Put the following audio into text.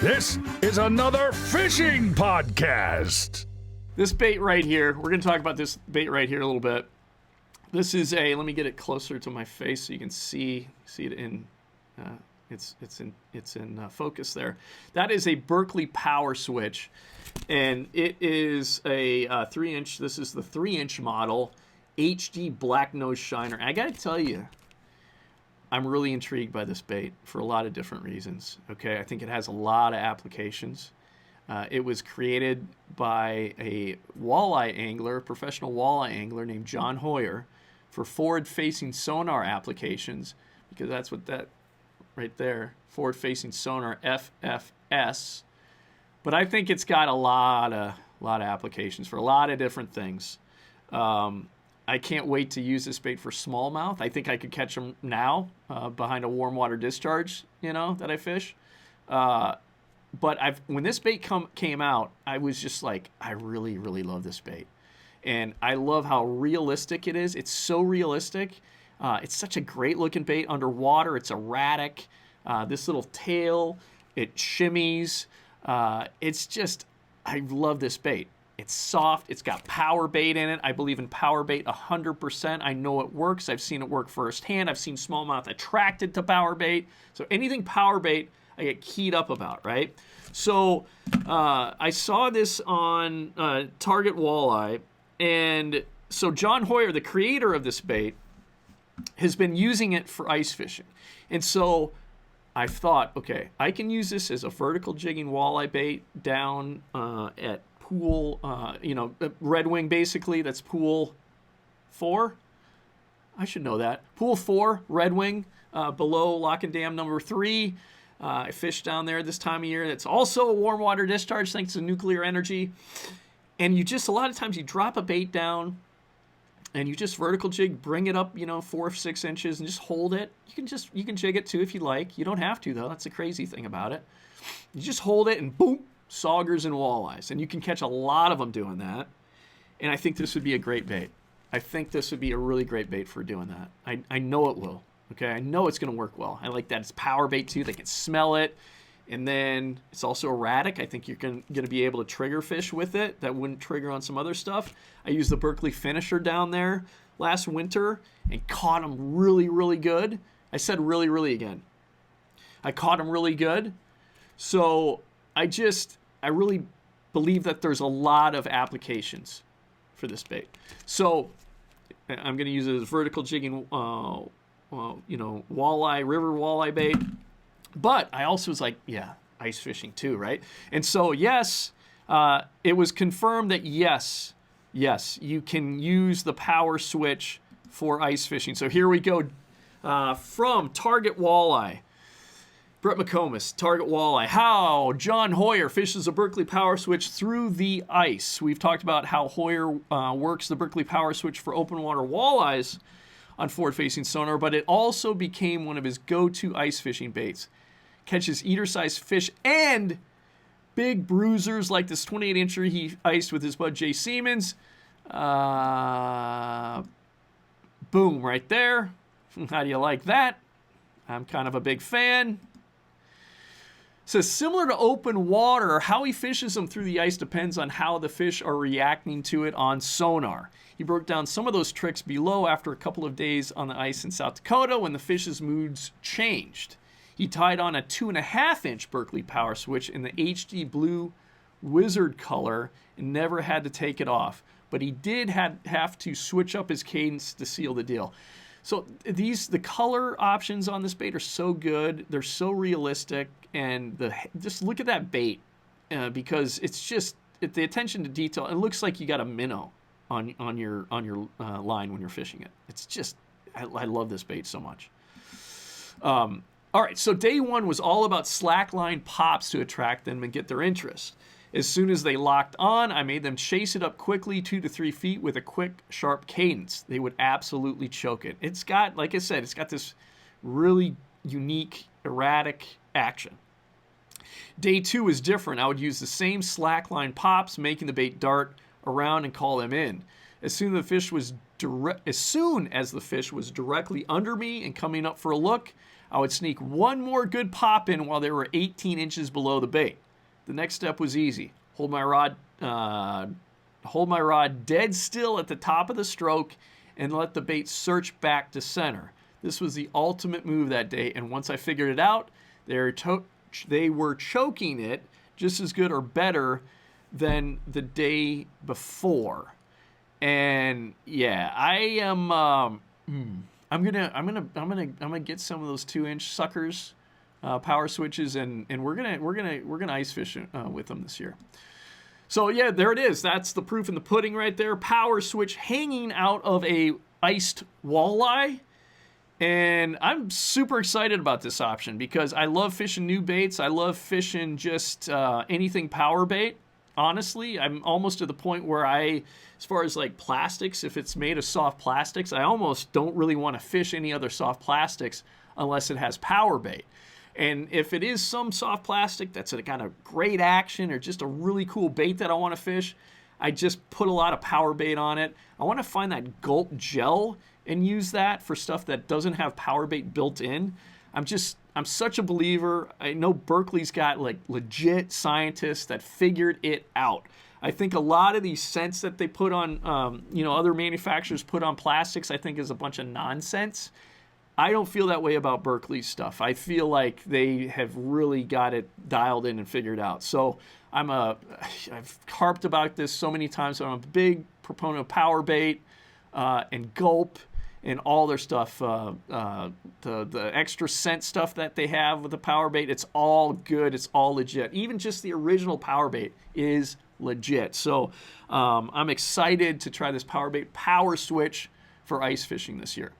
This is another fishing podcast. This bait right here, we're going to talk about this bait right here a little bit. This is let me get it closer to my face so you can see it in, it's in focus there. That is a Berkley Power Switch, and it is a 3-inch, this is the 3-inch model, HD black nose shiner. And I got to tell you, I'm really intrigued by this bait for a lot of different reasons. Okay, I think it has a lot of applications. It was created by a walleye angler, professional walleye angler named John Hoyer, for forward-facing sonar applications, because that's what that right there, forward-facing sonar, FFS. But I think it's got a lot of applications for a lot of different things. I can't wait to use this bait for smallmouth. I think I could catch them now behind a warm water discharge, that I fish. But when this bait came out, I was just like, I really, really love this bait. And I love how realistic it is. It's so realistic. It's such a great looking bait underwater. It's erratic. This little tail, it shimmies. It's just, I love this bait. It's soft. It's got power bait in it. I believe in power bait 100%. I know it works. I've seen it work firsthand. I've seen smallmouth attracted to power bait. So anything power bait, I get keyed up about, right? So I saw this on Target Walleye. And so John Hoyer, the creator of this bait, has been using it for ice fishing. And so I thought, okay, I can use this as a vertical jigging walleye bait down at pool, Red Wing basically, that's pool 4. I should know that. Pool 4, Red Wing, below Lock and Dam number 3. I fish down there this time of year. It's also a warm water discharge thanks to nuclear energy. And a lot of times you drop a bait down and you just vertical jig, bring it up, 4 or 6 inches and just hold it. You can jig it too if you like. You don't have to though. That's the crazy thing about it. You just hold it and boom, saugers and walleyes. And you can catch a lot of them doing that. And I think this would be a great bait. I think this would be a really great bait for doing that. I know it will. Okay, I know it's going to work well. I like that it's power bait too. They can smell it. And then it's also erratic. I think you're going to be able to trigger fish with it that wouldn't trigger on some other stuff. I used the Berkley Finisher down there last winter and caught them really, really good. I said really, really again. I caught them really good. So I really believe that there's a lot of applications for this bait. So I'm going to use it as vertical jigging, walleye, river walleye bait. But I also was like, yeah, ice fishing too, right? And so, yes, it was confirmed that yes, you can use the power switch for ice fishing. So here we go from Target Walleye. Brett McComas, Target Walleye. How John Hoyer fishes a Berkley Power Switch through the ice. We've talked about how Hoyer works the Berkley Power Switch for open water walleyes on forward-facing sonar, but it also became one of his go-to ice fishing baits. Catches eater-sized fish and big bruisers like this 28-incher he iced with his bud Jay Siemens. Boom, right there. How do you like that? I'm kind of a big fan. Says, similar to open water, how he fishes them through the ice depends on how the fish are reacting to it on sonar. He broke down some of those tricks below after a couple of days on the ice in South Dakota when the fish's moods changed. He tied on a 2.5-inch Berkley Power Switch in the HD blue wizard color and never had to take it off. But he did have to switch up his cadence to seal the deal. So the color options on this bait are so good. They're so realistic. And just look at that bait because it's just the attention to detail. It looks like you got a minnow on your line when you're fishing it. It's just, I love this bait so much. All right, so day one was all about slackline pops to attract them and get their interest. As soon as they locked on, I made them chase it up quickly 2 to 3 feet with a quick, sharp cadence. They would absolutely choke it. It's got, like I said, it's got this really unique, erratic action. Day 2 is different. I would use the same slackline pops, making the bait dart around and call them in. As soon as the fish was directly under me and coming up for a look, I would sneak one more good pop in while they were 18 inches below the bait. The next step was easy. Hold my rod dead still at the top of the stroke and let the bait search back to center. This was the ultimate move that day, and once I figured it out, they were choking it just as good or better than the day before. And yeah, I am. I'm gonna get some of those 2-inch suckers, power switches, and we're gonna ice fish with them this year. So yeah, there it is. That's the proof in the pudding right there. Power switch hanging out of a iced walleye. And I'm super excited about this option because I love fishing new baits. I love fishing just anything power bait. Honestly, I'm almost to the point where as far as like plastics, if it's made of soft plastics, I almost don't really want to fish any other soft plastics unless it has power bait. And if it is some soft plastic that's a kind of great action or just a really cool bait that I want to fish, I just put a lot of power bait on it. I want to find that Gulp gel and use that for stuff that doesn't have power bait built in. I'm such a believer. I know Berkley's got like legit scientists that figured it out. I think a lot of these scents that they put on, other manufacturers put on plastics, I think is a bunch of nonsense. I don't feel that way about Berkley's stuff. I feel like they have really got it dialed in and figured out. So I've harped about this so many times. So I'm a big proponent of power bait and Gulp and all their stuff. The extra scent stuff that they have with the power bait, it's all good. It's all legit. Even just the original power bait is legit. So I'm excited to try this power bait power switch for ice fishing this year.